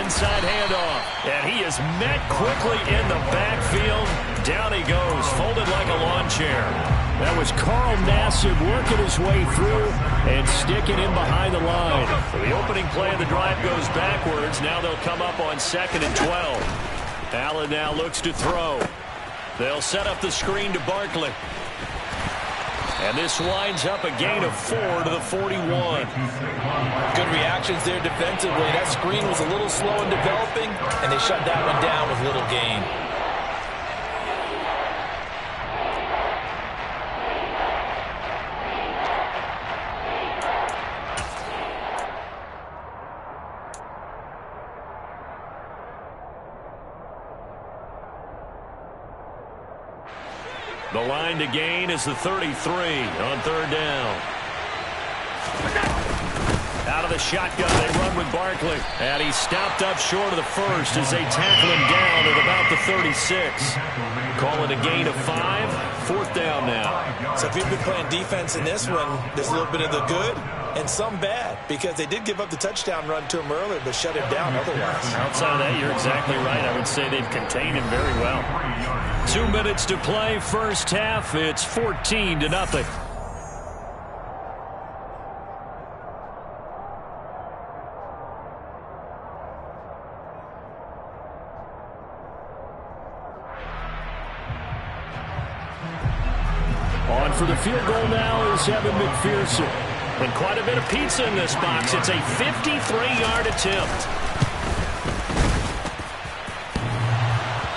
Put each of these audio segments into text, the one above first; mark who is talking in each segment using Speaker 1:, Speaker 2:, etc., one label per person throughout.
Speaker 1: inside handoff. And he is met quickly in the backfield. Down he goes, folded like a lawn chair. That was Carl Nassib working his way through and sticking him behind the line. So the opening play of the drive goes backwards. Now they'll come up on 2nd and 12. Allen now looks to throw. They'll set up the screen to Barkley. And this winds up a gain of 4 to the 41.
Speaker 2: Good reactions there defensively. That screen was a little slow in developing, and they shut that one down with little gain.
Speaker 1: The line to gain is the 33 on 3rd down. Out of the shotgun, they run with Barkley. And he's stopped up short of the first as they tackle him down at about the 36. Call it a gain of 5. 4th down now.
Speaker 2: So if you've been playing defense in this one, there's a little bit of the good and some bad, because they did give up the touchdown run to him earlier, but shut him down otherwise.
Speaker 1: Outside of that, you're exactly right. I would say they've contained him very well. 2 minutes to play, first half. It's 14-0. On for the field goal now is Evan McPherson. And quite a bit of pizza in this box. It's a 53-yard attempt.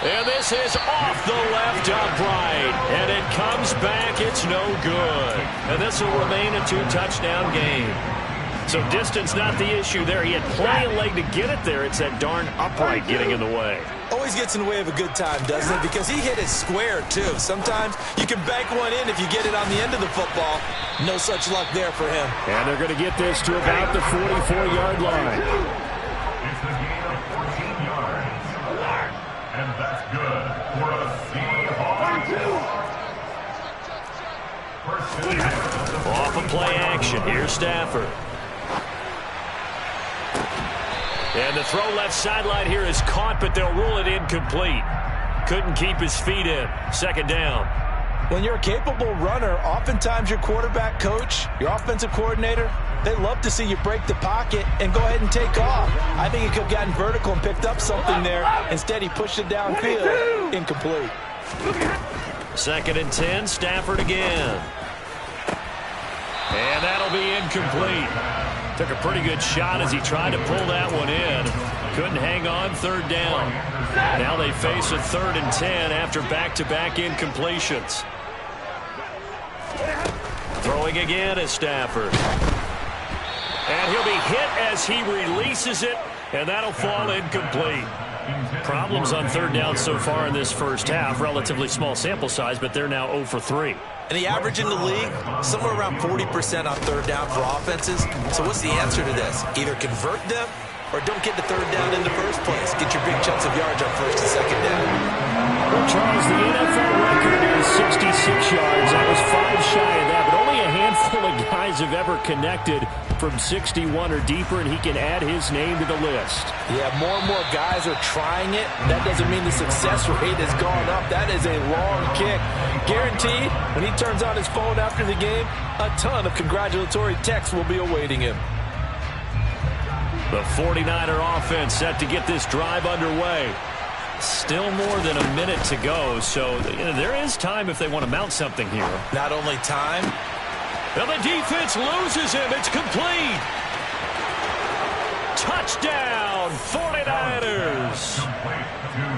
Speaker 1: And this is off the left upright. And it comes back. It's no good. And this will remain a 2-touchdown game. So distance not the issue there. He had plenty of leg to get it there. It's that darn upright getting in the way.
Speaker 2: Always gets in the way of a good time, doesn't it? Because he hit it square, too. Sometimes you can bank one in if you get it on the end of the football. No such luck there for him.
Speaker 1: And they're going to get this to about the 44-yard line.
Speaker 3: It's a gain of 14 yards. And that's good for a Seahawks.
Speaker 1: Off of play action. Here's Stafford. And the throw left sideline here is caught, but they'll rule it incomplete. Couldn't keep his feet in. 2nd down.
Speaker 2: When you're a capable runner, oftentimes your quarterback coach, your offensive coordinator, they love to see you break the pocket and go ahead and take off. I think he could have gotten vertical and picked up something there. Instead, he pushed it downfield. Incomplete.
Speaker 1: 2nd and 10, Stafford again. And that'll be incomplete. Took a pretty good shot as he tried to pull that one in. Couldn't hang on. 3rd down. Now they face a 3rd and 10 after back-to-back incompletions. Throwing again is Stafford. And he'll be hit as he releases it, and that'll fall incomplete. Problems on 3rd down so far in this first half. Relatively small sample size, but they're now 0 for 3.
Speaker 2: And the average in the league, somewhere around 40% on 3rd down for offenses. So what's the answer to this? Either convert them or don't get the 3rd down in the first place. Get your big chunks of yards on 1st and 2nd down.
Speaker 1: Well, Charles, the NFL record is 66 yards. That was 5 shy of that, but only a handful of guys have ever connected from 61 or deeper, and he can add his name to the list.
Speaker 2: Yeah, more and more guys are trying it. That doesn't mean the success rate has gone up. That is a long kick. Guaranteed, when he turns on his phone after the game, a ton of congratulatory texts will be awaiting him.
Speaker 1: The 49er offense set to get this drive underway. Still more than a minute to go, so there is time if they want to mount something here.
Speaker 2: Not only time.
Speaker 1: Well, the defense loses him. It's complete. Touchdown, 49ers.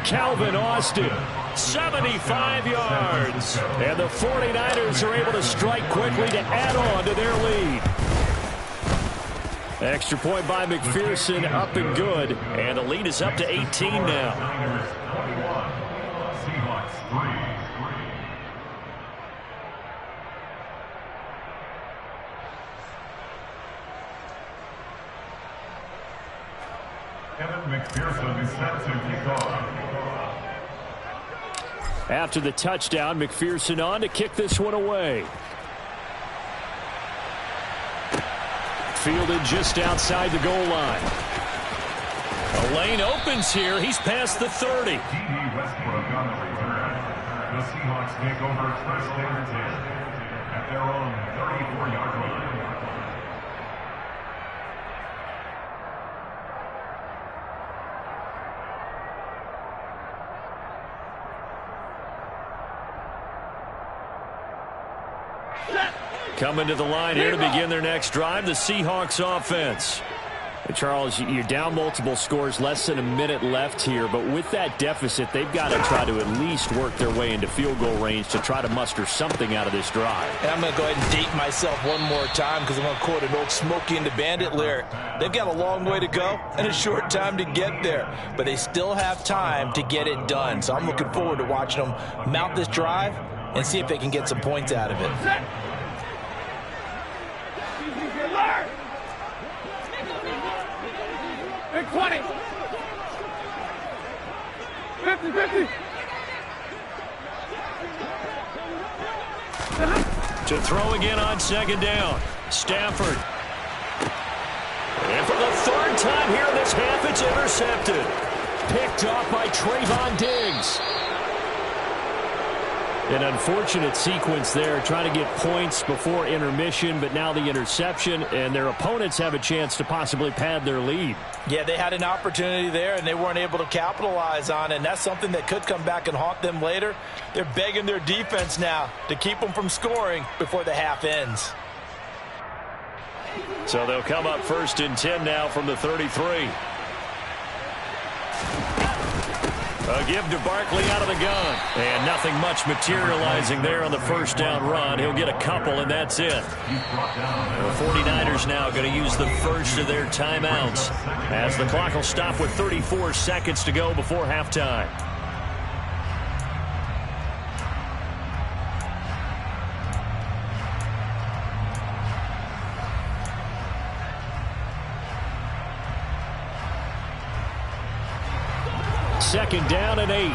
Speaker 1: Calvin Austin, 75 yards. And the 49ers are able to strike quickly to add on to their lead. Extra point by McPherson, up and good. And the lead is up to 18 now.
Speaker 3: McPherson is set to kick off.
Speaker 1: After the touchdown, McPherson on to kick this one away. Fielded just outside the goal line. A lane opens here. He's past the 30.
Speaker 3: Westbrook on the return. The Seahawks take over first and 10 at their own 34-yard line.
Speaker 1: Coming to the line here to begin their next drive, the Seahawks offense. And Charles, you're down multiple scores, less than a minute left here, but with that deficit, they've got to try to at least work their way into field goal range to try to muster something out of this drive.
Speaker 2: And I'm going to go ahead and date myself one more time because I'm going to quote an old Smokey and the Bandit lyric. They've got a long way to go and a short time to get there, but they still have time to get it done. So I'm looking forward to watching them mount this drive and see if they can get some points out of it.
Speaker 4: Big 20. 50-50.
Speaker 1: To throw again on second down. Stafford. And for the third time here in this half, it's intercepted. Picked off by Trayvon Diggs. An unfortunate sequence there, trying to get points before intermission, but now the interception, and their opponents have a chance to possibly pad their lead.
Speaker 2: Yeah, they had an opportunity there, and they weren't able to capitalize on it, and that's something that could come back and haunt them later. They're begging their defense now to keep them from scoring before the half ends.
Speaker 1: So they'll come up first and 10 now from the 33. A give to Barkley out of the gun. And nothing much materializing there on the first down run. He'll get a couple, and that's it. The 49ers now going to use the first of their timeouts as the clock will stop with 34 seconds to go before halftime. Second down and 8.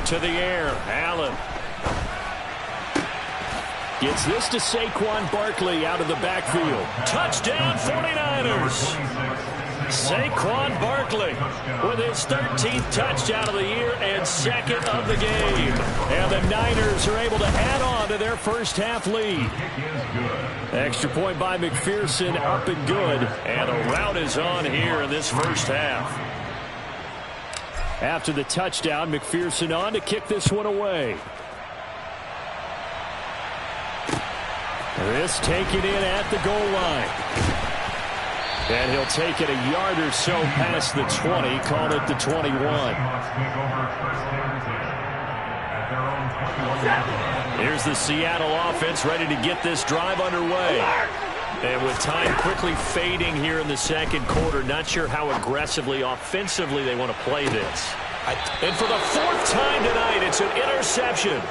Speaker 1: To the air, Allen. Gets this to Saquon Barkley out of the backfield. Touchdown 49ers. Saquon Barkley with his 13th touchdown of the year and second of the game. And the Niners are able to add on to their first half lead. Extra point by McPherson, up and good. And the rout is on here in this first half. After the touchdown, McPherson on to kick this one away. This taken in at the goal line. And he'll take it a yard or so past the 20, called it the 21. Here's the Seattle offense ready to get this drive underway. And with time quickly fading here in the second quarter, not sure how aggressively, offensively they want to play this. And for the fourth time tonight, it's an interception.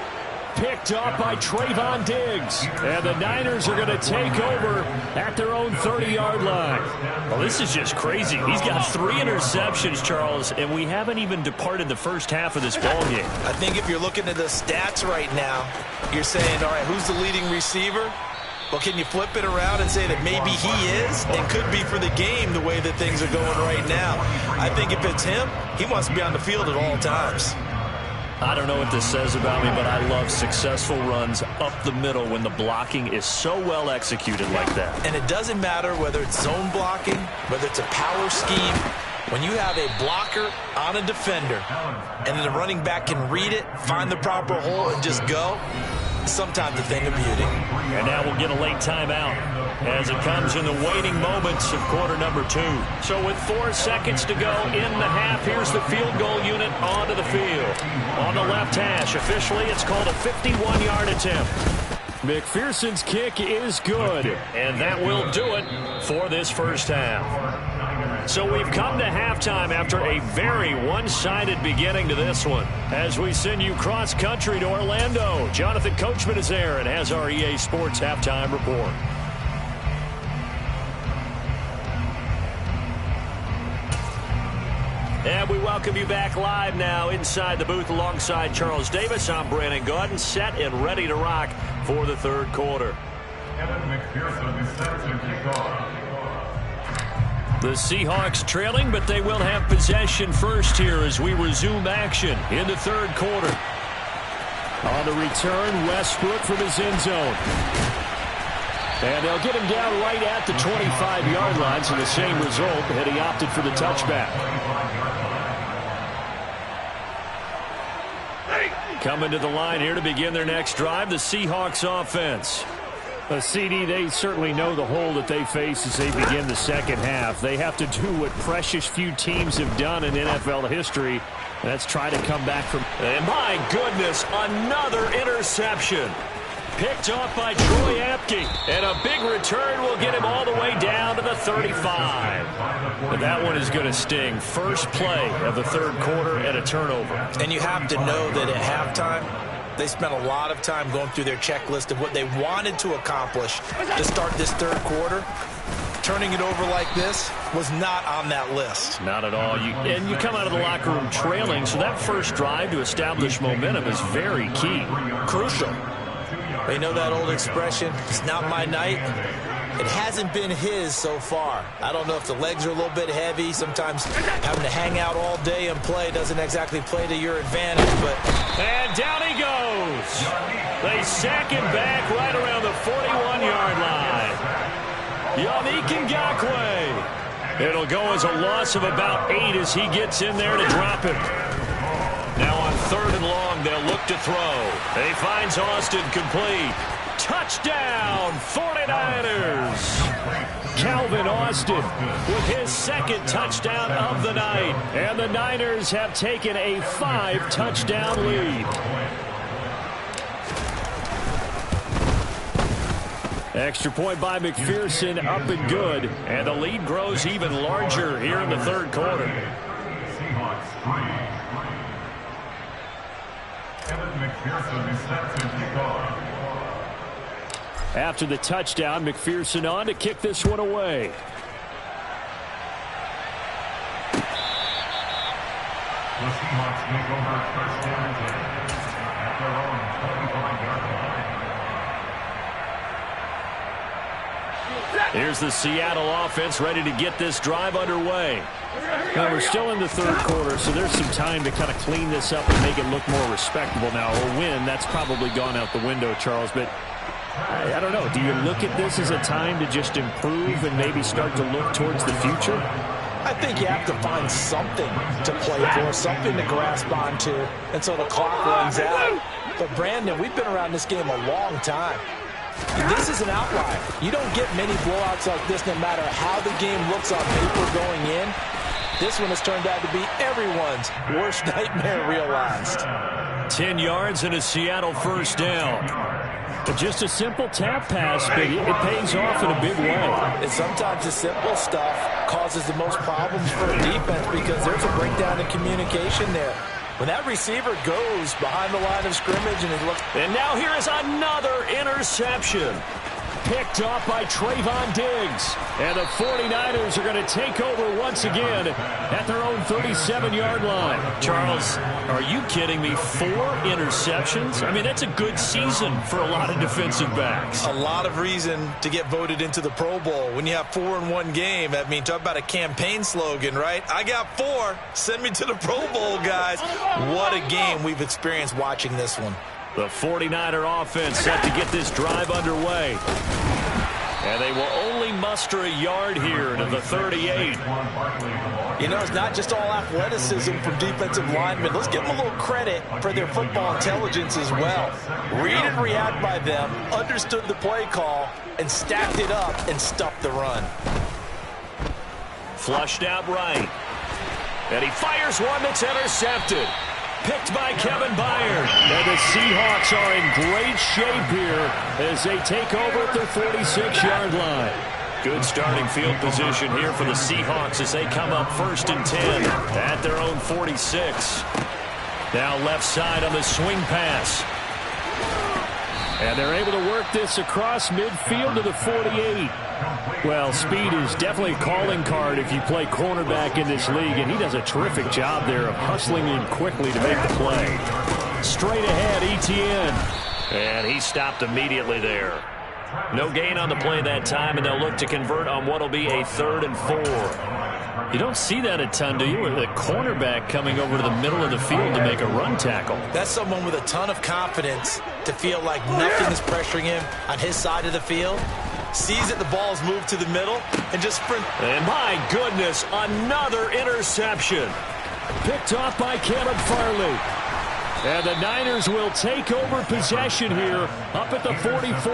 Speaker 1: Picked off by Trayvon Diggs. And the Niners are going to take over at their own 30-yard line. Well, this is just crazy. He's got 3 interceptions, Charles, and we haven't even departed the first half of this ballgame.
Speaker 2: I think if you're looking at the stats right now, you're saying, all right, who's the leading receiver? Well, can you flip it around and say that maybe he is and could be for the game the way that things are going right now? I think if it's him, he wants to be on the field at all times.
Speaker 1: I don't know what this says about me, but I love successful runs up the middle when the blocking is so well executed like that.
Speaker 2: And it doesn't matter whether it's zone blocking, whether it's a power scheme. When you have a blocker on a defender and then the running back can read it, find the proper hole, and just go, sometimes a thing of beauty.
Speaker 1: And now we'll get a late timeout as it comes in the waning moments of quarter number 2. So with 4 seconds to go in the half, here's the field goal unit onto the field. On the left hash, officially it's called a 51-yard attempt. McPherson's kick is good, and that will do it for this first half. So we've come to halftime after a very one-sided beginning to this one. As we send you cross-country to Orlando, Jonathan Coachman is there and has our EA Sports halftime report. And we welcome you back live now inside the booth alongside Charles Davis. I'm Brandon Gaudin, set and ready to rock for the third quarter. The Seahawks trailing, but they will have possession first here as we resume action in the third quarter. On the return, Westbrook from his end zone. And they'll get him down right at the 25-yard line, so the same result, and he opted for the touchback. Coming to the line here to begin their next drive, the Seahawks offense. CD, they certainly know the hole that they face as they begin the second half. They have to do what precious few teams have done in NFL history. That's try to come back from... And my goodness, another interception. Picked off by Troy Apke. And a big return will get him all the way down to the 35. And that one is going to sting. First play of the third quarter and a turnover.
Speaker 2: And you have to know that at halftime, they spent a lot of time going through their checklist of what they wanted to accomplish to start this third quarter. Turning it over like this was not on that list.
Speaker 1: Not at all. And you come out of the locker room trailing, so that first drive to establish momentum is very key.
Speaker 2: Crucial. They know that old expression, it's not my night. It hasn't been his so far. I don't know if the legs are a little bit heavy. Sometimes having to hang out all day and play doesn't exactly play to your advantage.
Speaker 1: And down he goes. They sack him back right around the 41-yard line. Yannick Ngakoue. It'll go as a loss of about 8 as he gets in there to drop him. Now on third and long, they'll look to throw. He finds Austin complete. Touchdown, 49ers. Calvin Austin with his second touchdown of the night. And the Niners have taken a 5-touchdown lead. Extra point by McPherson, up and good. And the lead grows even larger here in the third quarter. After the touchdown, McPherson on to kick this one away.
Speaker 3: The Seahawks make over first down at their own 25-yard line.
Speaker 1: Here's the Seattle offense ready to get this drive underway. Now, we're still in the third quarter, so there's some time to kind of clean this up and make it look more respectable. Now, a win, that's probably gone out the window, Charles, but I don't know. Do you look at this as a time to just improve and maybe start to look towards the future?
Speaker 2: I think you have to find something to play for, something to grasp onto until the clock runs out. But, Brandon, we've been around this game a long time. This is an outlier. You don't get many blowouts like this no matter how the game looks on paper going in. This one has turned out to be everyone's worst nightmare realized.
Speaker 1: 10 yards and a Seattle first down. Just a simple tap pass, but it pays off in a big way.
Speaker 2: And sometimes the simple stuff causes the most problems for a defense because there's a breakdown in communication there. When that receiver goes behind the line of scrimmage and it looks...
Speaker 1: And now here is another interception. Picked off by Trayvon Diggs. And the 49ers are going to take over once again at their own 37-yard line. Charles, are you kidding me? 4 interceptions? I mean, that's a good season for a lot of defensive backs.
Speaker 2: A lot of reason to get voted into the Pro Bowl. When you have 4 in one game, I mean, talk about a campaign slogan, right? I got 4. Send me to the Pro Bowl, guys. What a game we've experienced watching this one.
Speaker 1: The 49er offense set to get this drive underway. And they will only muster a yard here to the 38.
Speaker 2: You know, it's not just all athleticism from defensive linemen. Let's give them a little credit for their football intelligence as well. Read and react by them, understood the play call, and stacked it up and stuffed the run.
Speaker 1: Flushed out right. And he fires one that's intercepted. Picked by Kevin Byard. And the Seahawks are in great shape here as they take over at their 46-yard line. Good starting field position here for the Seahawks as they come up 1st and 10 at their own 46. Now left side on the swing pass. And they're able to work this across midfield to the 48. Well, speed is definitely a calling card if you play cornerback in this league, and he does a terrific job there of hustling in quickly to make the play. Straight ahead, Etienne. And he stopped immediately there. No gain on the play that time, and they'll look to convert on what will be a 3rd and 4. You don't see that a ton, do you? With a cornerback coming over to the middle of the field to make a run tackle.
Speaker 2: That's someone with a ton of confidence to feel like nothing is pressuring him on his side of the field. Sees that the ball's moved to the middle and just sprint.
Speaker 1: And my goodness, another interception. Picked off by Caleb Farley. And the Niners will take over possession here up at the 44.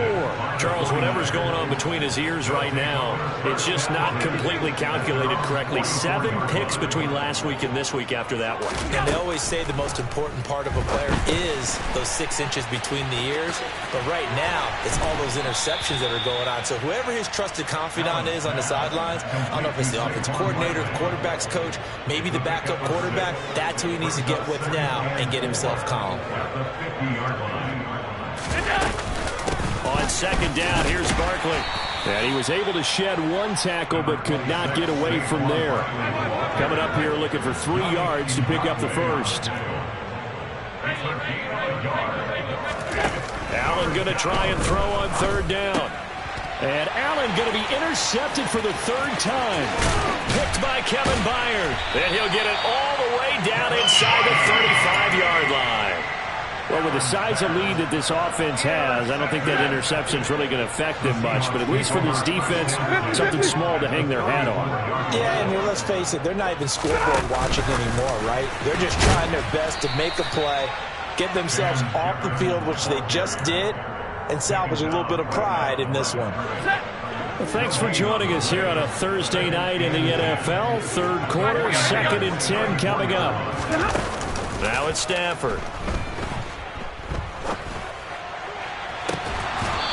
Speaker 1: Charles, whatever's going on between his ears right now, it's just not completely calculated correctly. 7 picks between last week and this week after that one.
Speaker 2: And they always say the most important part of a player is those 6 inches between the ears. But right now, it's all those interceptions that are going on. So whoever his trusted confidant is on the sidelines, I don't know if it's the offensive coordinator, the quarterback's coach, maybe the backup quarterback, that's who he needs to get with now and get himself calm.
Speaker 1: On 2nd down, here's Barkley. And he was able to shed 1 tackle but could not get away from there. Coming up here looking for 3 yards to pick up the first. Allen going to try and throw on 3rd down. And Allen going to be intercepted for the 3rd time. Picked by Kevin Byard. And he'll get it all the way down inside the 35-yard line. Well, with the size of lead that this offense has, I don't think that interception is really going to affect them much. But at least for this defense, something small to hang their hat on.
Speaker 2: Yeah, and let's face it, they're not even scoreboard watching anymore, right? They're just trying their best to make a play, get themselves off the field, which they just did, and salvage a little bit of pride in this one.
Speaker 1: Well, thanks for joining us here on a Thursday night in the NFL. 3rd quarter, 2nd and 10 coming up. Now it's Stafford.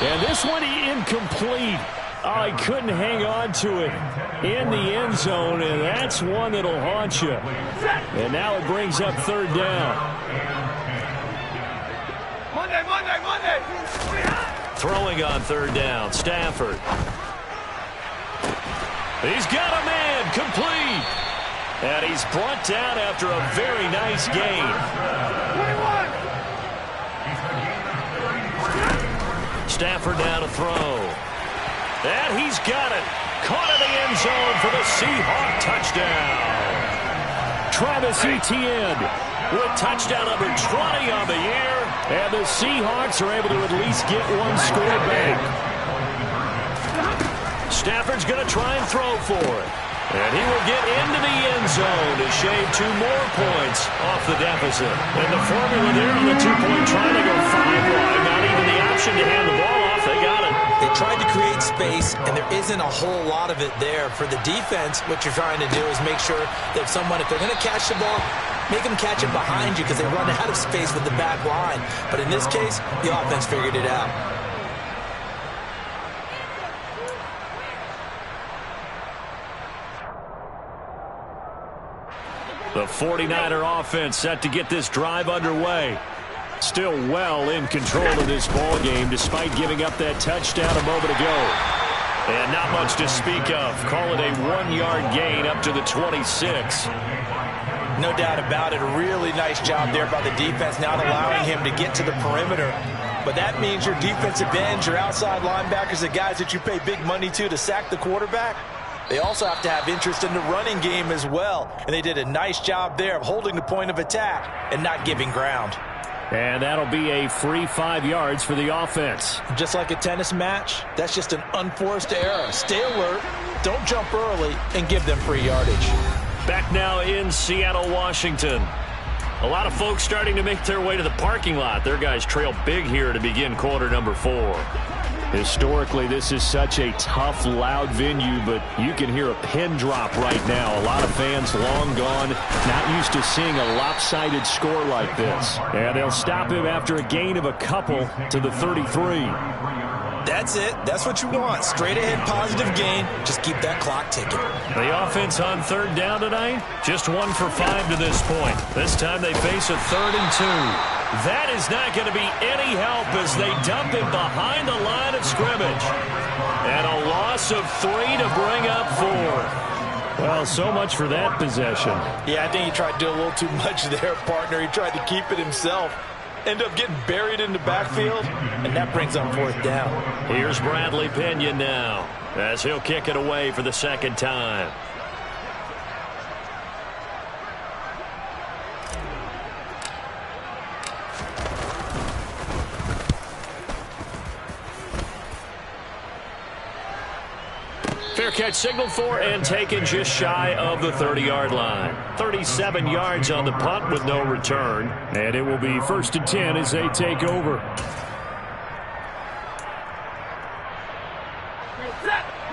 Speaker 1: And this one incomplete. Oh, he couldn't hang on to it in the end zone, and that's one that'll haunt you. And now it brings up 3rd down.
Speaker 4: Monday.
Speaker 1: Throwing on 3rd down, Stafford. He's got a man, complete. And he's brought down after a very nice gain.
Speaker 4: 21.
Speaker 1: Stafford down to throw. And he's got it. Caught in the end zone for the Seahawk touchdown. Travis Etienne with touchdown number 20 on the year. And the Seahawks are able to at least get 1 score back. Stafford's going to try and throw for it. And he will get into the end zone to shave 2 more points off the deficit. And the formula there on the 2-point try to go 5 wide. Not even the option to hand the ball off. They got it.
Speaker 2: They tried to create space, and there isn't a whole lot of it there. For the defense, what you're trying to do is make sure that if they're going to catch the ball, make them catch it behind you because they run out of space with the back line. But in this case, the offense figured it out.
Speaker 1: The 49er offense set to get this drive underway. Still well in control of this ball game despite giving up that touchdown a moment ago. And not much to speak of. Call it a 1-yard gain up to the 26.
Speaker 2: No doubt about it. A really nice job there by the defense, not allowing him to get to the perimeter. But that means your defensive ends, your outside linebackers, the guys that you pay big money to sack the quarterback, they also have to have interest in the running game as well. And they did a nice job there of holding the point of attack and not giving ground.
Speaker 1: And that'll be a free 5 yards for the offense.
Speaker 2: Just like a tennis match, that's just an unforced error. Stay alert, don't jump early, and give them free yardage.
Speaker 1: Back now in Seattle, Washington. A lot of folks starting to make their way to the parking lot. Their guys trail big here to begin quarter number 4. Historically, this is such a tough, loud venue, but you can hear a pin drop right now. A lot of fans long gone, not used to seeing a lopsided score like this. And they'll stop him after a gain of a couple to the 33.
Speaker 2: That's it. That's what you want. Straight ahead positive gain. Just keep that clock ticking.
Speaker 1: The offense on 3rd down tonight, just 1 for 5 to this point. This time they face a 3rd and 2. That is not going to be any help as they dump him behind the line of scrimmage. And a loss of 3 to bring up 4. Well, so much for that possession.
Speaker 2: Yeah, I think he tried to do a little too much there, partner. He tried to keep it himself. end up getting buried in the backfield, and that brings up fourth down.
Speaker 1: Here's Bradley Pinion now, as he'll kick it away for the second time. Fair catch signaled for and taken just shy of the 30-yard line. 37 yards on the punt with no return. And it will be 1st and 10 as they take over.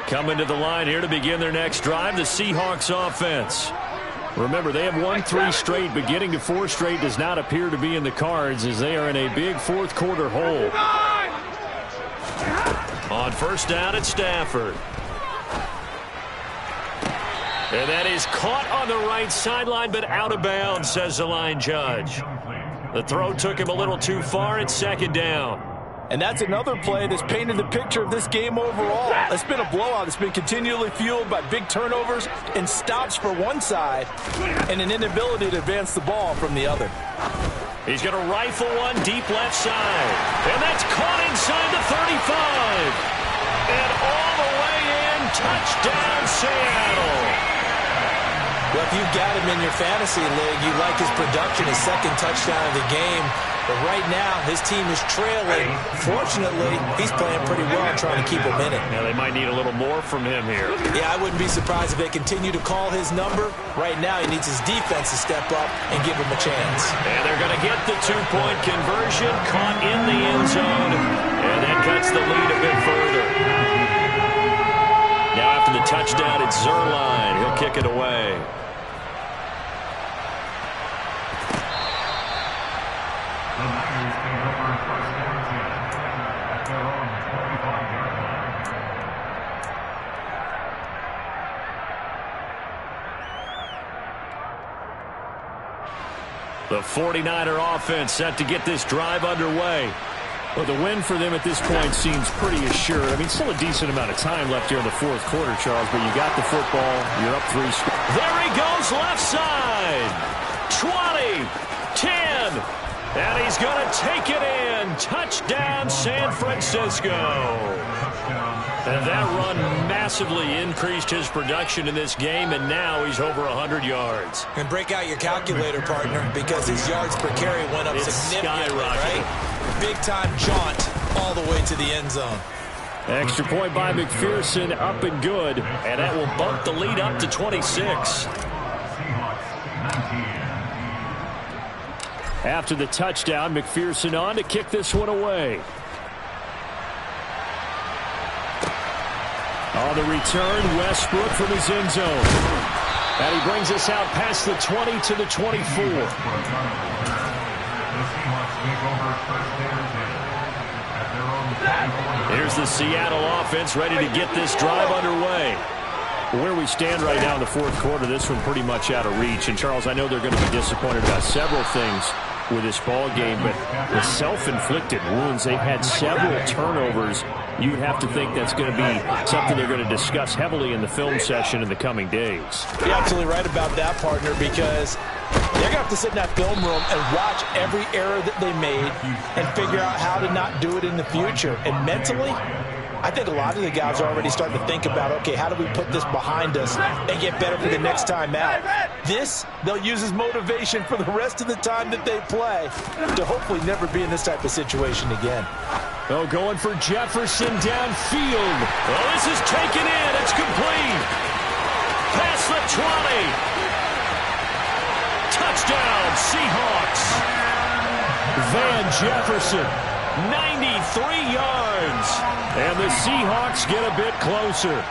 Speaker 1: Coming to the line here to begin their next drive, the Seahawks offense. Remember, they have won 3 straight, but getting to 4 straight does not appear to be in the cards as they are in a big fourth quarter hole. On first down at Stafford. And that is caught on the right sideline, but out of bounds, says the line judge. The throw took him a little too far at second down.
Speaker 2: And that's another play that's painted the picture of this game overall. It's been a blowout. It's been continually fueled by big turnovers and stops for one side and an inability to advance the ball from the other.
Speaker 1: He's going to rifle one deep left side. And that's caught inside the 35. And all the way in, touchdown Seattle.
Speaker 2: Well, if you've got him in your fantasy league, you like his production, his second touchdown of the game. But right now, his team is trailing. Fortunately, he's playing pretty well trying to keep him in it.
Speaker 1: Yeah, they might need a little more from him here.
Speaker 2: Yeah, I wouldn't be surprised if they continue to call his number. Right now, he needs his defense to step up and give him a chance.
Speaker 1: And they're going to get the 2-point conversion, caught in the end zone, and that cuts the lead a bit further. Now after the touchdown, it's Zerline. He'll kick it away.
Speaker 3: The Niners take over 1st and 10 at their own 45-yard line.
Speaker 1: The 49er offense set to get this drive underway. Well, the win for them at this point seems pretty assured. I mean, still a decent amount of time left here in the fourth quarter, Charles, but you got the football. You're up 3 scores. There he goes, left side. 20, 10, and he's going to take it in. Touchdown, San Francisco. And that run massively increased his production in this game, and now he's over 100 yards.
Speaker 2: And break out your calculator, partner, because his yards per carry went up significantly, right? Big-time jaunt all the way to the end zone.
Speaker 1: Extra point by McPherson, up and good, and that will bump the lead up to 26. After the touchdown, McPherson on to kick this one away. On the return, Westbrook from his end zone. And he brings us out past the 20 to the 24. Here's the Seattle offense ready to get this drive underway. Where we stand right now in the fourth quarter, this one pretty much out of reach. And, Charles, I know they're going to be disappointed about several things with this ball game, but the self-inflicted wounds, they've had several turnovers. You would have to think that's going to be something they're going to discuss heavily in the film session in the coming days.
Speaker 2: You're absolutely right about that, partner, because they're going to have to sit in that film room and watch every error that they made and figure out how to not do it in the future. And mentally, I think a lot of the guys are already starting to think about, okay, how do we put this behind us and get better for the next time out? This, they'll use as motivation for the rest of the time that they play to hopefully never be in this type of situation again.
Speaker 1: Oh, going for Jefferson downfield. Oh, this is taken in. It's complete. Past the 20. Touchdown, Seahawks. Van Jefferson, 93 yards. And the Seahawks get a bit closer.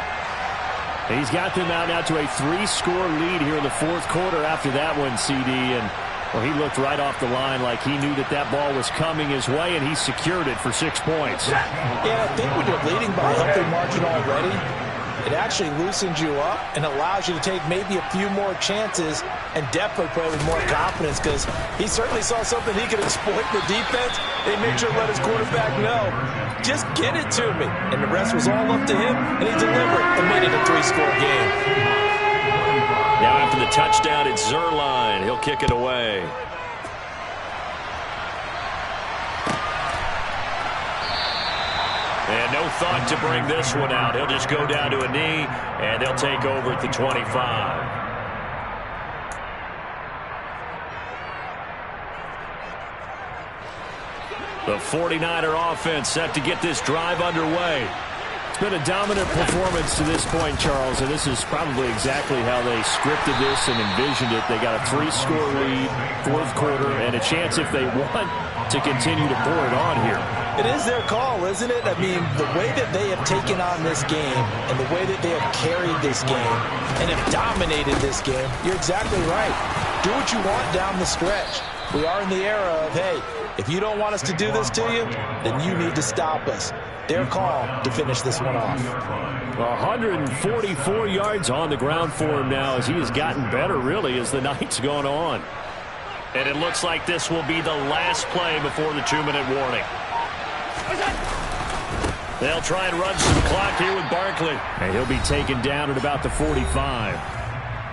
Speaker 1: He's got them out now to a 3-score lead here in the fourth quarter after that one, CD. And, well, he looked right off the line like he knew that that ball was coming his way, and he secured it for 6 points.
Speaker 2: Yeah, I think when you're leading by a healthy margin already, it actually loosens you up and allows you to take maybe a few more chances and definitely play with more confidence, because he certainly saw something he could exploit in the defense. They made sure to let his quarterback know, just get it to me. And the rest was all up to him, and he delivered and made it a 3-score game.
Speaker 1: Now after the touchdown, it's Zerline. He'll kick it away. And no thought to bring this one out. He'll just go down to a knee, and they'll take over at the 25. The 49er offense set to get this drive underway.
Speaker 5: It's been a dominant performance to this point, Charles, and this is probably exactly how they scripted this and envisioned it. They got a 3-score lead, fourth quarter, and a chance if they want to continue to pour it on here.
Speaker 2: It is their call, isn't it? I mean, the way that they have taken on this game and the way that they have carried this game and have dominated this game, you're exactly right. Do what you want down the stretch. We are in the era of, hey, if you don't want us to do this to you, then you need to stop us. Their call to finish this one off.
Speaker 1: 144 yards on the ground for him now as he has gotten better, really, as the night's gone on. And it looks like this will be the last play before the 2-minute warning. They'll try and run some clock here with Barkley.
Speaker 5: And he'll be taken down at about the 45.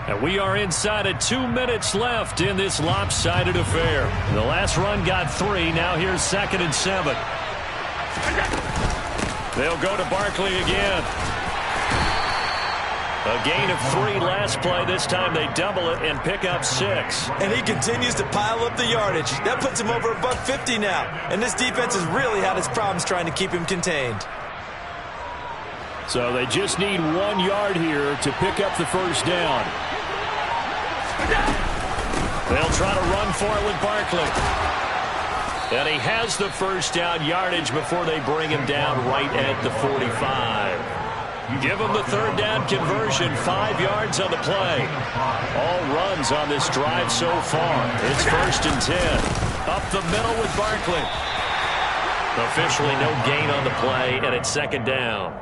Speaker 1: And we are inside of 2 minutes left in this lopsided affair. The last run got 3. Now here's 2nd and 7. They'll go to Barkley again. A gain of 3 last play. This time they double it and pick up 6.
Speaker 2: And he continues to pile up the yardage. That puts him over $150 now. And this defense has really had its problems trying to keep him contained.
Speaker 5: So they just need 1 yard here to pick up the first down.
Speaker 1: They'll try to run for it with Barkley. And he has the first down yardage before they bring him down right at the 45. Give him the third down conversion, 5 yards on the play. All runs on this drive so far. It's 1st and 10. Up the middle with Barkley. Officially no gain on the play, and it's 2nd down.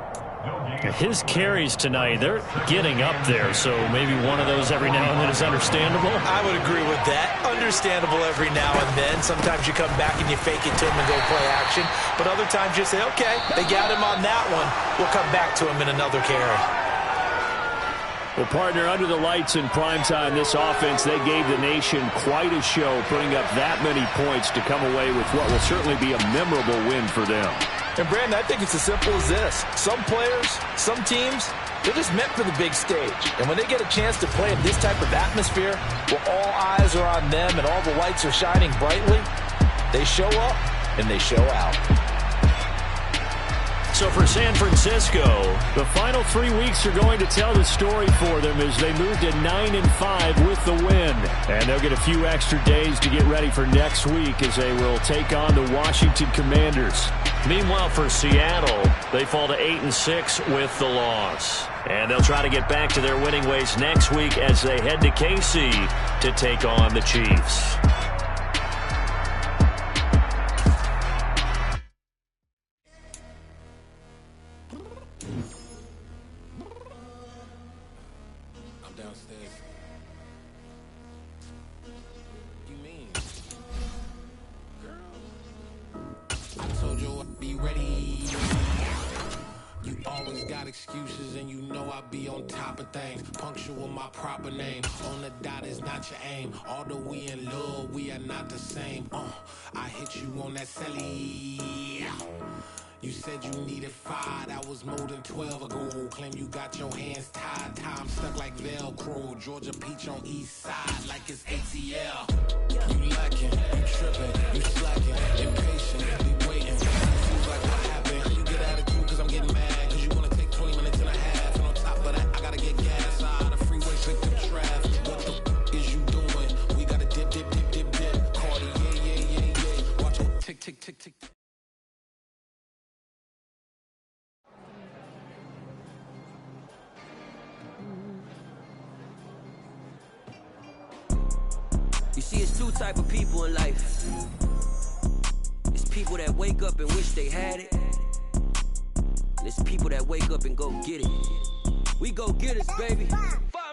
Speaker 5: His carries tonight, they're getting up there, so maybe one of those every now and then is understandable.
Speaker 2: I would agree with that. Understandable every now and then. Sometimes you come back and you fake it to him and go play action. But other times you say, okay, they got him on that one. We'll come back to him in another carry.
Speaker 5: Well, partner, under the lights in primetime, this offense, they gave the nation quite a show, putting up that many points to come away with what will certainly be a memorable win for them.
Speaker 2: And, Brandon, I think it's as simple as this. Some players, some teams, they're just meant for the big stage. And when they get a chance to play in this type of atmosphere, where all eyes are on them and all the lights are shining brightly, they show up and they show out.
Speaker 1: So for San Francisco,
Speaker 5: the final 3 weeks are going to tell the story for them as they move to 9-5 with the win. And they'll get a few extra days to get ready for next week as they will take on the Washington Commanders.
Speaker 1: Meanwhile, for Seattle, they fall to 8-6 with the loss. And they'll try to get back to their winning ways next week as they head to KC to take on the Chiefs.
Speaker 6: I'm downstairs. You mean? Girl, I told you I'd be ready. You always got excuses and you know I be on top of things. Punctual my proper name. On the dot is not your aim. Although we in love, we are not the same. I hit you on that celly. You said you needed 5, that was more than 12 ago. Claim you got your hands tied, time stuck like Velcro. Georgia Peach on east side like it's ATL. You lacking, you tripping, you slacking, impatient, waiting. Seems like what happened, you get attitude cause I'm getting mad. Cause you wanna take 20 minutes and a half. And on top of that, I gotta get gas out of the freeway, pick up traffic. What the is you doing? We gotta dip, dip, dip, dip, dip. Cardi, yeah. Watch it tick, tick, tick, tick.
Speaker 7: You see, it's 2 type of people in life. It's people that wake up and wish they had it. And it's people that wake up and go get it. We go get it, baby.